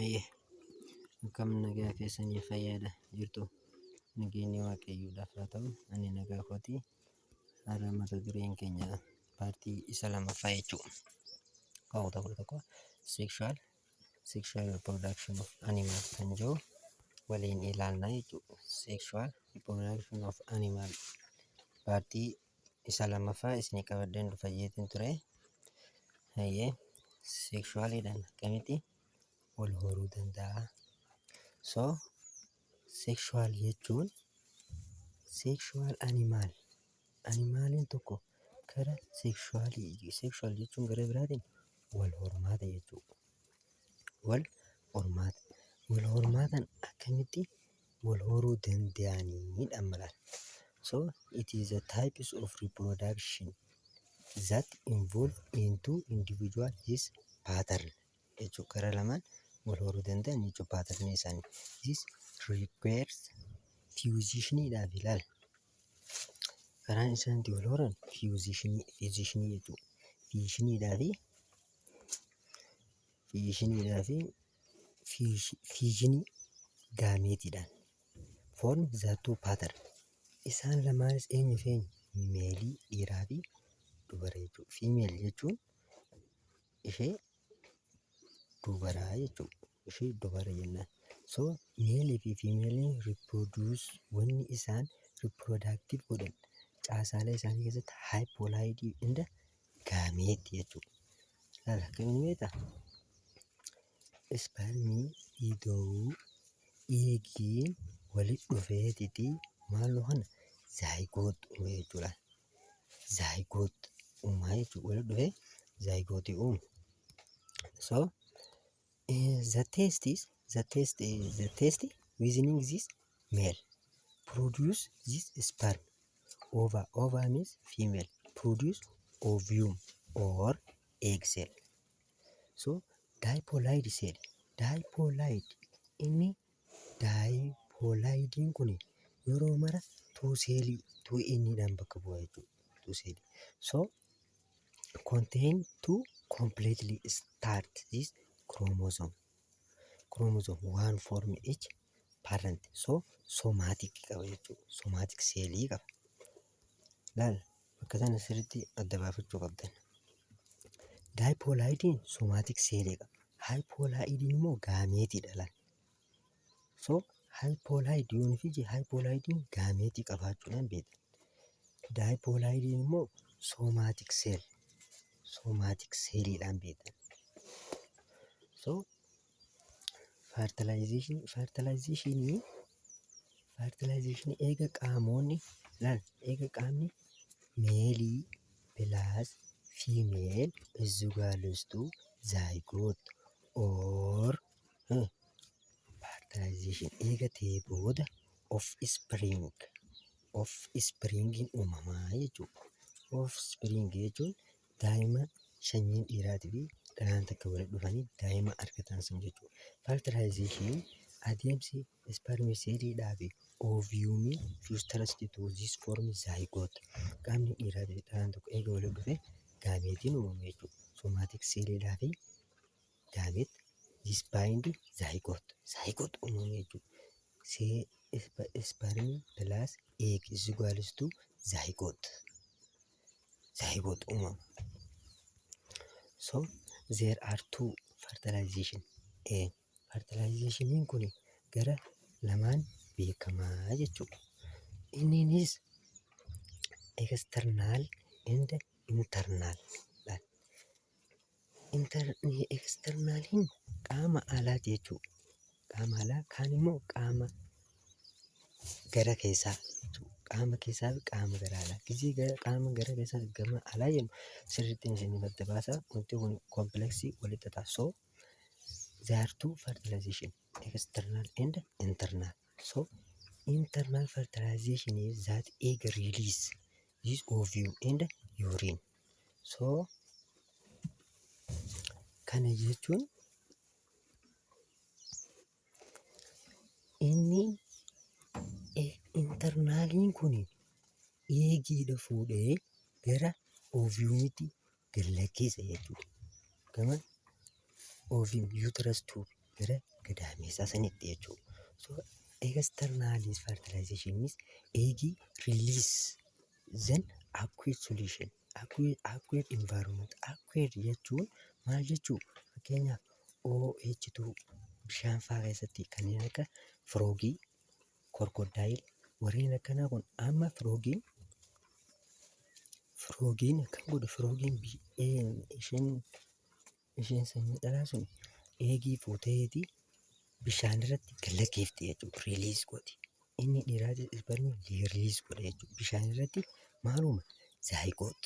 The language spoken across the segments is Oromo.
Ayyee akkam nagaa keessanii fayyaadha jirtu nageenyi waaqayyoodhaaf haa ta'u. Ani nagaa kootii. Har'a mata dureen keenya paartii isa lammaffaa jechuudha. Ka'oota 11 sexual reproduction of animal kan jedhu waliin ilaalna jechuudha. Sexual reproduction of animal paartii isa lammaffaa isinii qabadeen dhufa jeetiin ture. Ayyee sexualidhaan akkamitti wal horuu danda'a? So sexual jechuun sexual animaaliin tokko gara sexual jechuun gara biraatiin wal hormaata jechuudha. Wal hormaatan akkamitti wal horuu danda'aniidha malaan. So it is a types of reproduction that involve into individual his pattern jechuudha. Gara lamaan wal horuu danda'an jechuudha pattern isaanii. This requires fusioniidhaaf ilaala. Karaan isaan itti wal horan fusionii jechuudha. Fusionii gaameetiidhaan form the two pattern. Isaan lamaanis eenyu fi eenyu? Meelii dhiiraa fi dubara jechuudha. Female jechuun ishee dubaraa jechuudha. Ishee dubara jennaan. So meelii fi female reproduce wanni isaan reproductive godhan caasaalee isaanii keessatti haploid and gamete jechuudha. Laala akkamiin beektaa? Spermii ida'uu eegiin walitti dhufeetitii maal kana zygote uume jechuudha. Zygote uumaa jechuudha. Walitti dhufee zygote uumu. So the test within this male produce this sperm. Ova means female produce ovum or egg cell. So diploid cell. Diploidiin kun yeroo mara two innidhaan bakka bu'a jechuudha. Two cell. So contain two completely start this chromosome. One form each parent. So somatic qaba jechuudha. Somatic cellii qaba. Laala bakka sana sirriitti adda baafachuu qabdan. Diploidiin somatic cellii qaba. Haploidiin immoo gaameetiidha laala. So haploid yoon fi haploidiin gaameetii qabaachuudhaan beekan. Diploidiin immoo somatic celliidhaan beekan. So fertilization eega qaamni meelii plus female is equals to zygote or fertilization eega ta'ee booda offspringin uumamaa jechuudha. Offspring jechuun daa'ima sanyiin dhiiraatii fi dhalaa takka walitti dhufanii daa'ima argatan sun jechuudha. Fertilization adeemsi spermicide fi ovumiin fused to this form zygote. Qaamni dhiiraa fi dhalaan tokko eega walitti dhufee gaameetiin uumamu jechuudha. Somatic cellii fi gaamete this bind zygote uumamu jechuudha. Sperm plus egg is equals to zygote uumamu. So there are two fertilization. Fertilizationiin kun gara lamaan beekamaa jechuudha. Inninis external and internal. Externaliin qaama alaati jechuudha. Qaama alaa kaan immoo qaama gara keessaa jechuudha. Qaama keessaa fi qaama gara alaa. Gizii qaama gara keessaa gama alaa jennu sirriitti isin adda baasaa. Wanti kun kompleksii walitti ta'a. So there are two fertilization, external and internal. So internal fertilization is that egg release this ovum and urine. So kana jechuun inni internaaliin kun eegiidha fuudhee gara ovumitti gallakkeessa jechuudha. Gama ovum uterus tube gara gadaameessaa sanitti jechuudha. So external fertilization means egg release then aqueous solution. Aqueous environment. Aqueous jechuun maal jechuu? Fakkeenyaaf OH2 bishaan fa'aa keessatti kanneen akka firoogii, korkodaayil warreen akkanaa kun amma firoogiin kan godhu firoogiin isheen sanyii dhalaa sun eegii fuuteeti bishaan irratti galakeefti jechuudha. Riiliis godhi. Inni dhiiraa ispermii riiliis godha jechuudha. Bishaan irratti maaluma zaayigoot.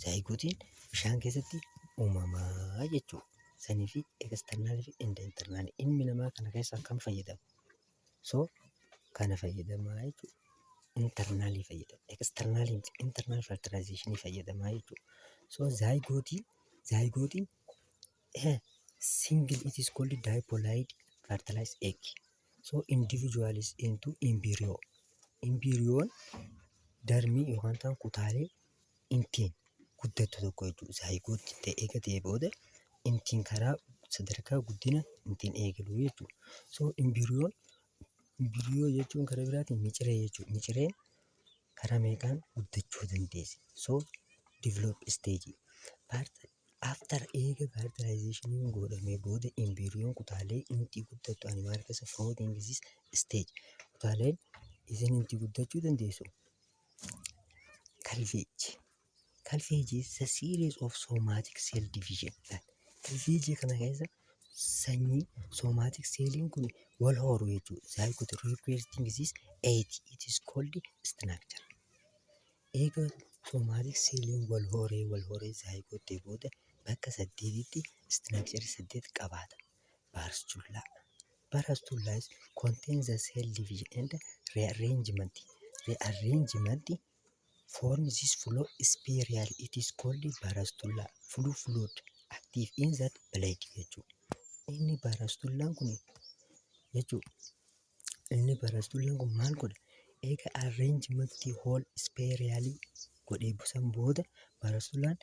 Zaayigootiin bishaan keessatti uumamaa jechuudha. Sanii fi eksternaalii fi internaalii. Ilmi namaa kana keessaa kam fayyadama? So kana fayyadamaa jechuudha. Internaalii fayyadama. Eksternaalii internal fertilization fayyadamaa jechuudha. So zaayigootiin single it is called diploid fertilized egg. So individual is into embryo. Embryoon darmii yookaan ta'an kutaalee intiin guddatu tokko jechuudha. Zaayigootti ta'ee gatee booda intiin karaa sadarkaa guddina intiin eegalu jechuudha. So embryo jechuun karaa biraatiin miciree jechuudha. Micireen karaa meeqaan guddachuu dandeessi? So develop stage. After eega fertilization godhamee booda embryoon kutaalee intii guddatu animal keessa floating this stage. Kutaaleen isin intii guddachuu dandeessu. Calvage is a series of somatic cell division. Calvage kana keessa sanyii somatic celliin kun wal horu jechuudha. Zygote requesting this 8 it is called structure. Eega somatic celliin wal horee zygote booda bakka 8tti structure 8 qabaata. Barastula contains the cell division and rearrangement. Rearrangement forms this flow spiral. It is called barastula. Fluid active in that plate jechuudha. Inni barastullaan kun maal godha? Eega arrangementii whole spiraalii godhee busan booda barastullaan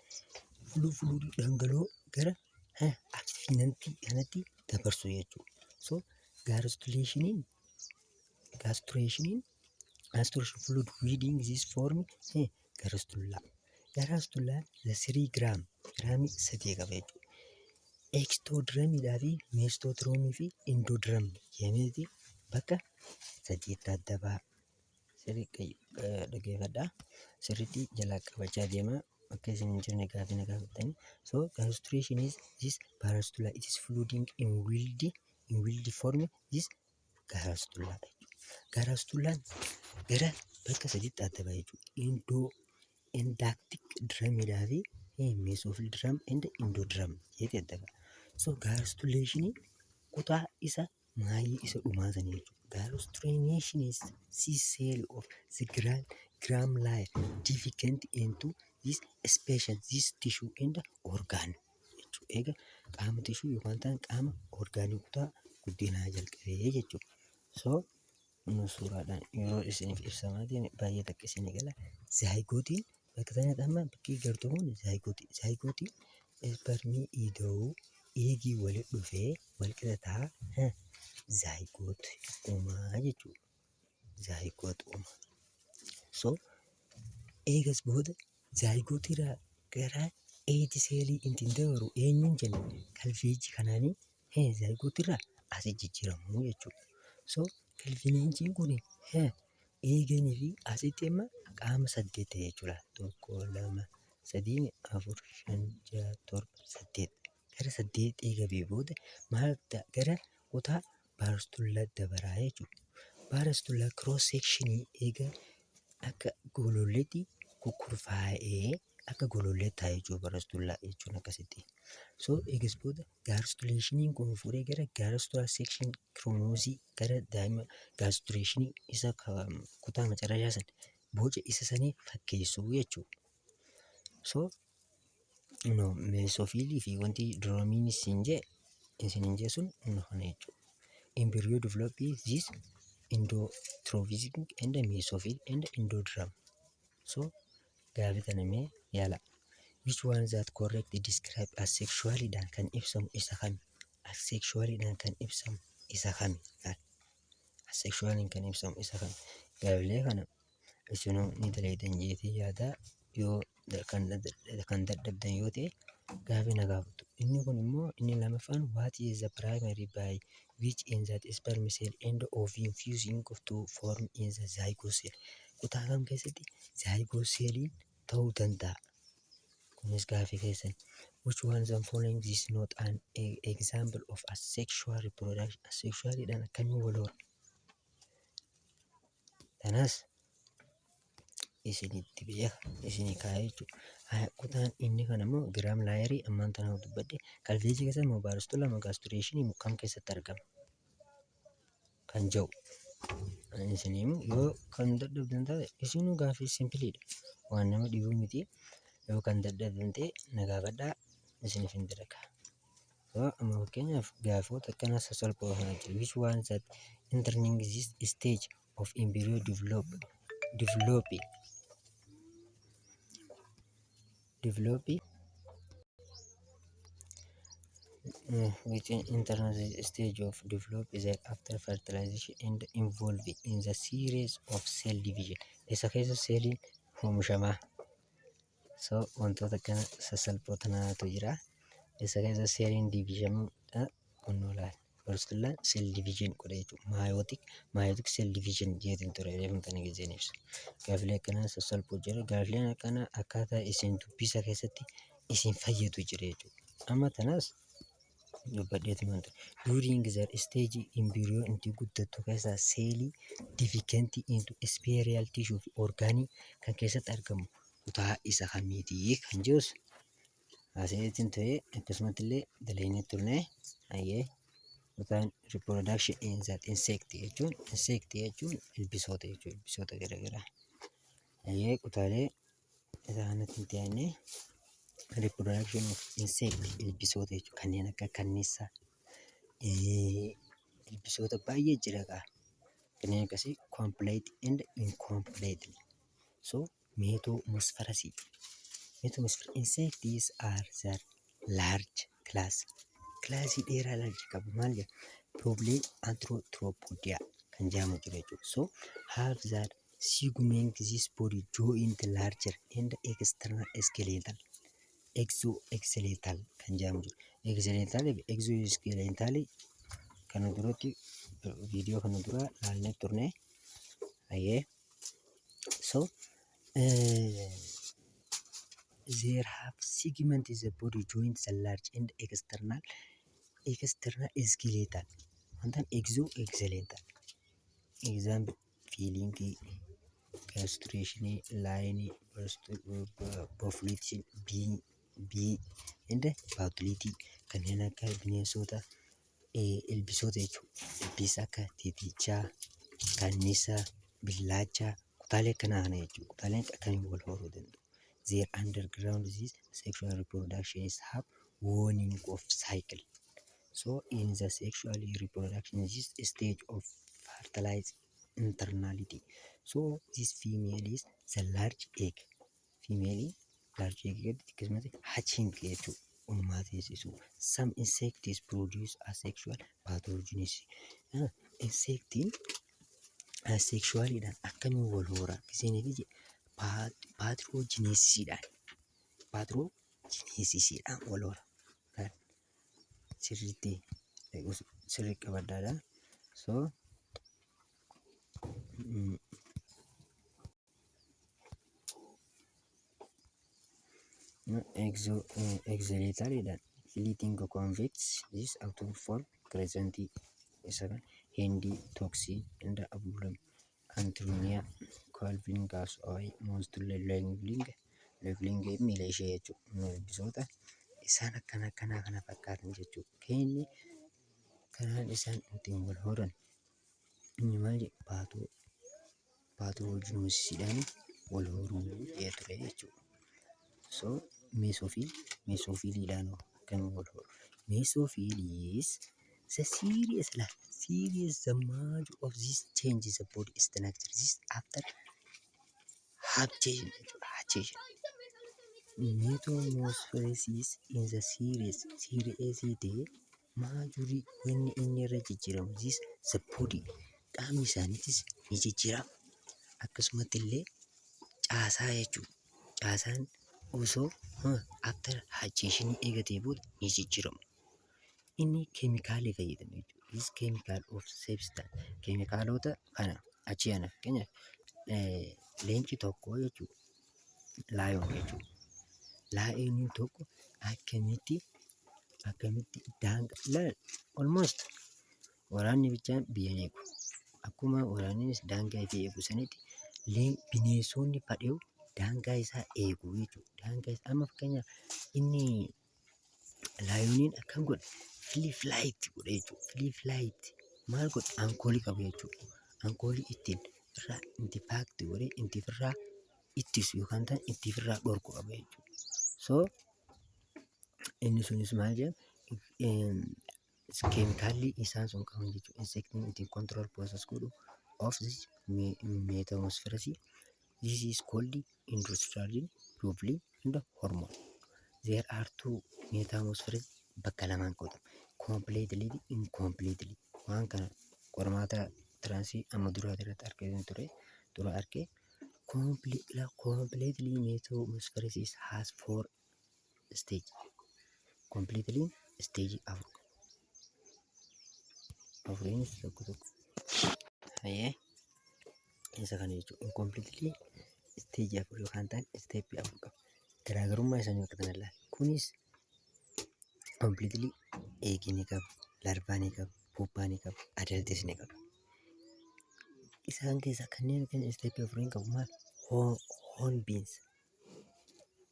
fluid dhangala'oo gara actinantii kanatti dabarsu jechuudha. So gastrulation fluid within this form gastrula. Gastrullaan the 3 giraamii 3 qaba jechuudha. Ectodermidhaa fi mesodermii fi endodermii jedhameeti bakka 8 adda ba'a. Dhaggeeffadhaa. Sirriitti jalaa qabachaa deemaa. Akka isin hin jirne gaaffii na gaafattanii. So gastration is this barastula. It is fluiding in wildy form this garastula. Garastullaan gara bakka 8 adda ba'a jechuudha. Endactic drumidhaa fi mesophyll drum and endodrum jedhee adda ba'a. So gastulation kutaa isa maayii isa dhumaa sanii jechuudha. Gastulation is cell of the gram layer divided into this species, this tissue and organ. Eega qaama tissue yookaan ta'an qaama orgaanii kutaa guddinaa jalqabee jechuudha. So suuraadhaan yeroo isiniif ibsamaa deeme baay'ee takka isinii gala. Zaayigootiin bakka sanatti amma bakki gartuu kun zaayigootiin ispermii ida'uu eegii walitti dhufee walqixa ta'a zaayigoot uumaa jechuudha. Zaayigoot uumaa. So eegas booda zaayigootirraa gara eegi seelii intiin dabaru eenyuun jenna? Calvage kanaanii zaayigootirraa asii jijjiiramuu jechuudha. So calvageen kun eeganii fi asitti amma qaama 8 ta'e jechuudha. 1, 2, 3, 4, 5, 6, 7, 8. Gara 8 eegabee booda maal ta'a? Gara kutaa barastulaa dabaraa jechuudha. Barastulaa cross sectionii eega akka gololleetti kukkurfaa'ee akka golollee taa'ee jechuudha barastulaa jechuun akkasitti. So eegas booda gastrulationii kun fuudhee gara gastrula section chromosis gara daa'ima gastrulationii isa kutaa macarrashaa san boca isa sanii fakkeessuu jechuudha. So mesophilii fi wanti droomiin isin jee sun kana jechuudha. Embryo develop this endotrophism and mesophyll and endodrum. So gaaffii kana mee yaala. Which one that correct describe as sexually dhaan kan ibsamu isa kami? asexualiidhaan kan ibsamu isa kami? Asexualiin kan ibsamu isa kami? Gaafilee kana isinuu ni daleeytan jeetii yaadaa. Yoo kan dadhabdan yoo ta'e gaafii na gaafatu. Inni kun immoo inni lamaffaan what is the primary by which in that sperm cell end of fusing to form in the zygote cell. Kutaa kam keessatti zygote celliin ta'uu danda'a? Kunis gaafii keessan. Which one of the following is not an example of asexual reproduction? Asexualiidhaan akkamii wal hora? Kanas isinitti beeka isinii kaa'ee jechuudha. Kutaan inni kan immoo giraam laayerii ammaan tana dubbadde kalveejii keessa immoo baaristola magaastureeshinii kam keessatti argama kan jedhu. Isinii yoo kan dadhabdan ta'e isinuu gaafii simpiliidha. Waan nama dhibuu miti. Yoo kan dadhabdan ta'e na gaafadhaa isiniif hin dalaga. Amma fakkeenyaaf gaafoota akkanaa sasalphoo kana jiru. Which one that entering this stage of embryo developing which internal stage of develop is after fertilization and involved in the series of cell division. Isa keessa seeliin oomishamaa. So wantoota kana sasalphoo tanaatu jira. Isa keessa seeliin divisionuudha kunnoolaan. Firstlaan cell division godha jechuudha. Meiotic cell division jeetiin ture reefumtanii gizeen ibsa. Gaafilee akkanaa sasalphoo jira. Gaafileen akkanaa akkaataa isin dubbisa keessatti isin fayyadu jira jechuudha. Amma tanaas dubbadheetu manta. During the stage embryo inti guddattu keessaa seelii dividentii into spheral tissue fi orgaanii kan keessatti argamu kutaa isa kamiitii kan jirus asiitiin ta'ee akkasumatti illee daleeynee turne ayyee kutaan reproduction in that insect jechuun ilbisoota jechuudha. Ilbisoota garaagaraa ayyee kutaalee isaanitti ta'anii reproduction of insect ilbisoota jechuudha. Kanneen akka kanniisaa ilbisoota baay'ee jira kaa. Kanneen akkasii complete and incomplete. So metamorphosis insects are the large class. Classii dheeraa large qabu maal jedha? Probably Arthropoda kan jedhamu jira jechuudha. So have that segment this body joint larger and external skeletal. Exoskeletal kan jedhamu jira. Exoskeletal kana duratti viidiyoo kana dura laalnee turne ayyee. So there have segment is the body joint the large and external skeletal. Wantan exoskeletal example feeling castration line boflitin bii and baatoliitii kanneen akka bineensota ilbisoota jechuudha. Ilbiisa akka tiitichaa, kanniisaa, billaachaa kutaalee akkanaa kana jechuudha. Kutaaleen akkamiin wal horuu danda'u? Their underground disease sexual reproduction is have warning of cycle. So in the sexual reproduction this stage of fertilized internality. So this female is the large egg. Female large egg akkasumatti hatching jechuudha. Uumaa teessisu. Some insects produce asexual pathogenesis. Insectiin asexualiidhaan akkamiin wal hora? Isiniif pathogenesisiidhaan wal hora. Sirriitti sirrii qabadhaadha. So exoskeletalidhaan fleeting convex this outward form present seven handy toxin and abulum antrinia calving gas oil most leveling miila ishee jechuudha. Ilbisoota isaan akkanaa kana fakkaatan jechuudha. Keenyi kanaan isaan ittiin wal horan inni maal pathogenesisiidhaan wal horuu ture jechuudha. So mesophiliidhaan akkamiin wal horu? Mesophilis the serious the much of this changes the body structure this after hatchation. Metamorphosis in the series maajurii wanni inni irra jijjiiramu this the body qaamni isaaniitis ni jijjiirama. Akkasumatti illee caasaa jechuudha. Caasaan osoo after digestion eegatee booda ni jijjiiramu. Inni keemikaalii fayyadama jechuudha. This chemical of substance keemikaalota kana achi ana fakkeenyaaf leenci tokko jechuudha. Laayoon jechuudha. Laayooniin tokko akkamitti daangaa almost waraanni bichaan biyya ni eegu. Akkuma waraannis daangaa ishee eegu sanitti bineensonni fadheewu daangaa isaa eegu jechuudha. Daangaa isaa amma fakkeenyaaf inni laayooniin akkam godha flii flight godha jechuudha. Flii flight maal godha ankoolii qaba jechuudha. Ankoolii ittiin irraa intifaakti godhee intifirraa ittisu yookaan ta'an intifirraa dhorku qaba jechuudha. So inni sunis maal jedhama keemikaalli isaan sun qaban jechuudha. Insectiin ittiin control process godhu of this metamorphosis. This is called industrial bubbling and hormone. There are two metamorphosis bakka lamaan qoodama. Completely incompletely. Waan kana qormaata tiraansii amma duraa irratti dura argee completely metamorphosis has 4 stage. Completely stage afuriinis tokko isa kana jechuudha. Incompletely stage afur yookaan ta'an step afur qaba. Garaagarummaa isaanii bakka kana ilaala. Kunis completely eegii ni qaba, larvaa ni qaba, puppaa ni qaba, adaltis ni qaba. Isaan keessaa kanneen step afuriin qabu maal? Hornbeams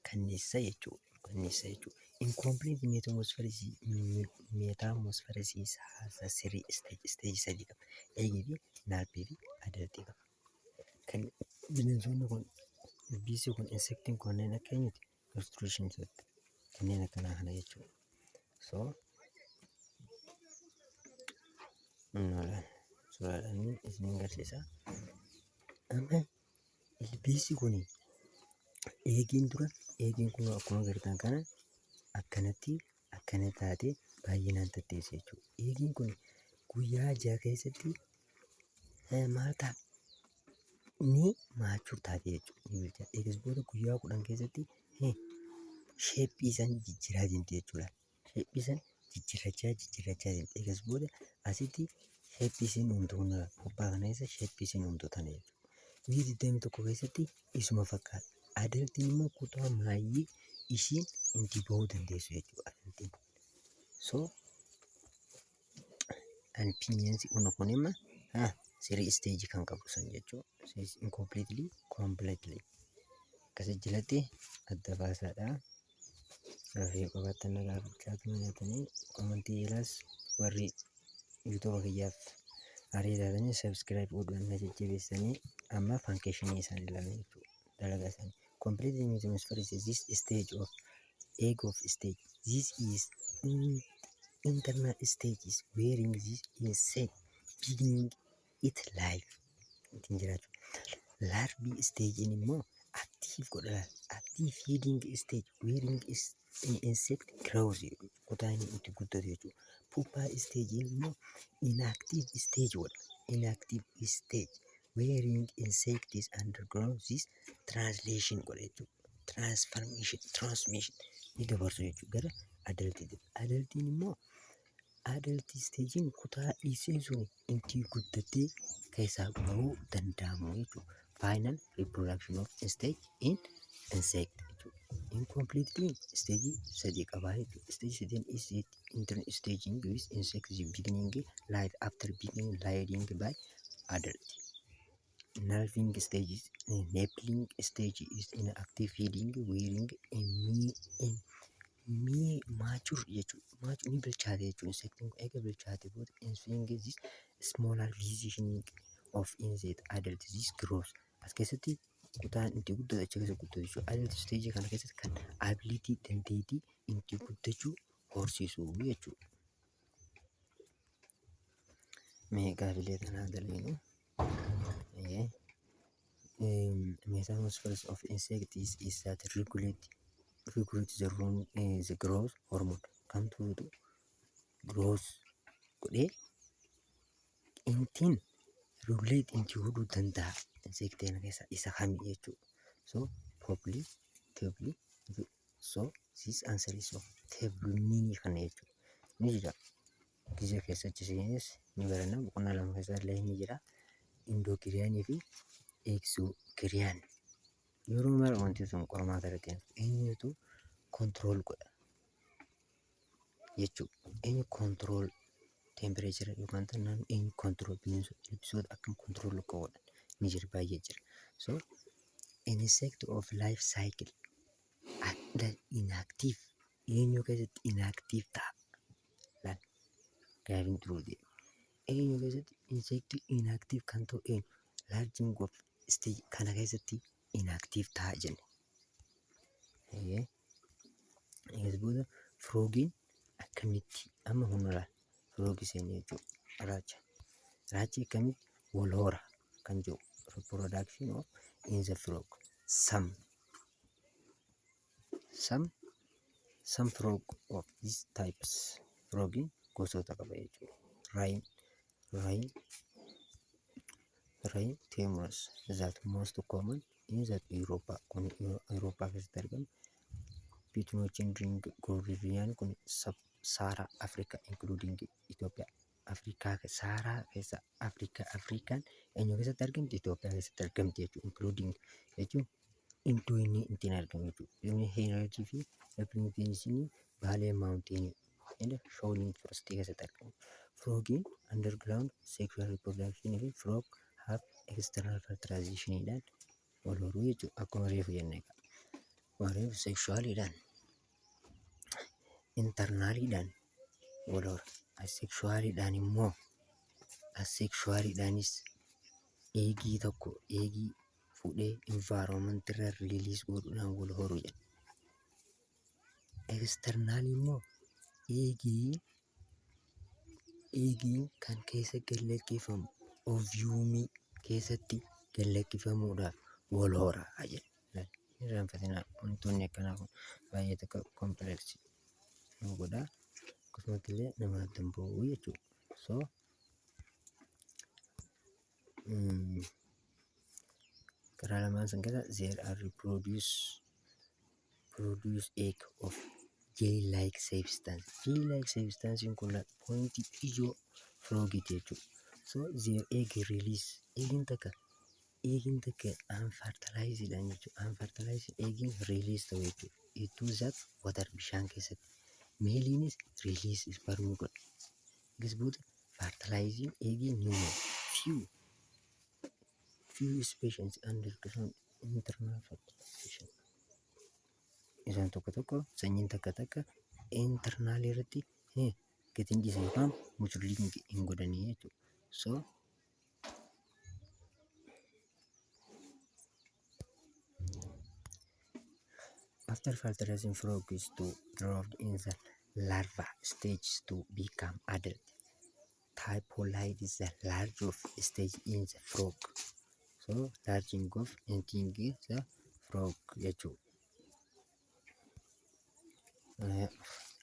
kanneessa jechuudha. Incomplete metamorphosis has 3 stage sadii qaba. Eegii fi larvii fi adaltii qaba. Kan bineensonni kun ilbiisii kun insectiin kanneen akka eenyuti? Crustaceans kanneen akkanaa kana jechuudha. So suuraadhaan isin agarsiisa. Amma ilbiisi kun eegiin kun akkuma agartan kana akkana taatee baay'inaan tatteessa jechuudha. Eegiin kun guyyaa 6 keessatti maal ta'a? Ni maachuu taate jechuudha. Eegas booda guyyaa 10 keessatti sheeppii isaan jijjiiraa jirti jechuudha. Sheeppii isaan jijjiirrachaa jirti. Eegas booda asitti sheeppii isiin uumtu puppaa kana keessa sheeppii isiin uumtu tana jechuudha. Guyyaa 21 keessatti isuma fakkaata. Adaltiin immoo kutaa maayyii ishiin itti bahuu dandeessu jechuudha. Adaltiin. So alpiiniyansi kun immoo 3 stage kan qabu san jechuudha. Incompletely, completely. Akkasii jalatti adda baasaadha. Rafee qabaatan nagaa bilchaatuma nyaatanii komantii ilaas warri yuutuuba kiyyaaf aarii taatanii subscribe godhuun na jajjabeessanii amma fankishinii isaan ilaalan jechuudha. Dalagaa isaanii. Completely metamorphosis this stage of egg of stage. This is internal stages wherein this insect beginning its life. Ittiin jiraachuu. Larvae stage immoo active feeding stage wherein insect grows kutaa inni itti guddatu jechuudha. Pupa stage immoo inactive stage wherein insect is undergoes this translation jechuudha. Transmission ni dabarsu jechuudha gara adaltiitti. Adaltiin immoo adult stagein kutaa dhiisee sun itti guddatee keessaa bahuu danda'amu jechuudha. Final reproduction of stage in insect jechuudha. Incompletely stage sadii qabaa jechuudha. Stage sadeen is internal staging with insects beginning life after being laying by adult. Nurturing stage is enabling stage is inactive feeding wearing mature jechuudha. Mature ni bilchaate jechuudha. Insectiin kun eega bilchaate booda ensuing this smaller decisioning of insect adult this grows. As keessatti kutaan itti guddatu achi keessa guddatu jechuudha. Adult stage kana keessatti kan ability dandeettii itti guddachuu horsiisu jechuudha. Mee gaafilee kanaa galmeenu. Metamorphosis of insect is that regulate the growth hormone. Come to grows godhee intiin regulate intii godhuu danda'a insektii kana keessaa isa kami jechuudha. So probably tably so this answer is of tably kana jechuudha. Ni jira gisee keessatti isinis ni baranna boqonnaa lama keessa illee ni jira indokiriyaanii fi exokiriyaan. Yeroo mara wanti sun qormaata irratti eenyutu control godha jechuudha. Eenyu control temperature yookaan naannoo eenyu control bineensota akkam control akka godhan ni jira baay'ee jira. So insect of life cycle adda inactive eenyu keessatti inactive ta'a laal gaariin turuu deema. Eenyu keessatti insect inactive kan ta'u eenyu larging of stage kana keessatti inactive ta'a jenne. Eegas booda frogiin akkamitti amma hundaraa frog seenee jechuudha. Raachi akkamitti wal hora kan jiru reproduction of in the frog some frog of these types frogiin gosoota qaba jechuudha. Rain temors that most common in the Europa kun Europa keessatti argamu. Pidgin ring gorilliyaan kun sub-Sahara Africa including Ethiopia. Afrikaa Sahara keessa Afrikaan eenyu keessatti argamti? Itoophiyaa keessatti argamti jechuudha. Including jechuun iddoo inni ittiin argamu jechuudha. Inni energy fi representation Baalee Mountain and Shaolin Forest keessatti argamu. Frogiin underground sexual reproduction fi frog have external fertilization dhaan wal horuu jechuudha. Akkuma reefu jennee qaba. Reefu sexualidhaan internaalidhaan wal hora. Asexualidhaan immoo asexualidhaanis eegii tokko eegii fuudhee environment irra release godhuudhaan wal horuu jenna. External immoo eegiin kan keessa gallakkifamu oviumii keessatti gallakkifamuudhaaf wal horaa jenna. Irraanfatinaa wantoonni akkanaa kun baay'ee takka kompleksii nu godhaa akkasumas illee nama danba'uu jechuudha. So karaa lamaan san keessa there are produce egg of gel-like substance. Gel-like substance kun pointi ijoo frogiti jechuudha. So their egg release eegin takka unfertilized jechuudha. Unfertilized eegin release ta'u jechuudha. Itu that water bishaan keessatti. Meeliinis release sperm godha. Gisbuuta fertilizing eegin human few species underground internal fertilization. Isaan tokko sanyiin takka internal irratti gatiin dhiisan yookaan mucurliin hin godhanii jechuudha. So after fertilizing frog is to drop in the larva stage to become adult. Typhoid is the large of stage in the frog. So larging of ending the frog jechuudha.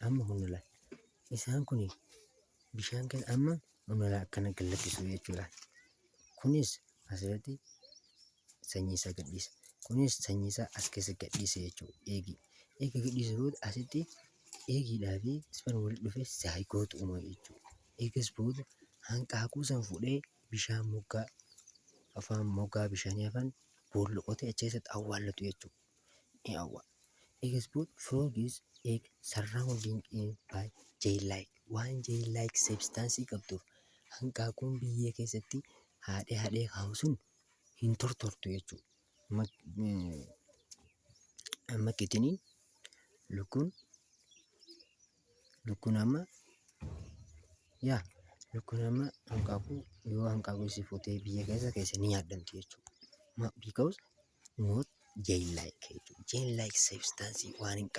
Amma hunula isaan kun bishaan kan amma hunula akkana gallakkisu jechuudha. Kunis asirratti sanyii isaa gadhiisa. Kunis sanyii isaa as keessa gadhiisa jechuudha. Eegi gadhiisa booda asitti eegiidhaa fi sperm walitti dhufee zaayigoota uuma jechuudha. Eegas booda hanqaaquu san fuudhee bishaan moggaa afaan moggaa bishaanii afaan boolloqotee achi keessatti awwaallatu jechuudha. Eegas booda frog is egg surrounding by gel-like waan gel-like substance qabduuf hanqaaquun biyyee keessatti haadhee kaa'u sun hin tortortu jechuudha. Amma kitiniin lukkuun amma hanqaaquu si fuutee biyya keessa ni yaaddamti jechuudha. Because not gel-like jechuudha. Gel-like substance waan hin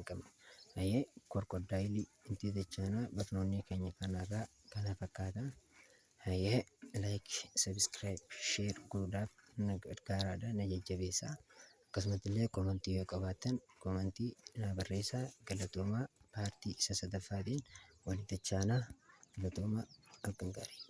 qabne. Korkodaayilii inti dachana barnoonni keenya kanarraa kana fakkaata. Like, subscribe, share godhuudhaaf na gargaaraadha, na jajjabeessaa. Akkasumas illee komentii yoo qabaattan komentii na barreessaa. Galatoomaa. paartii isa sadaffaatiin walitti dachaanaa. Filatoomaa halkan gaarii.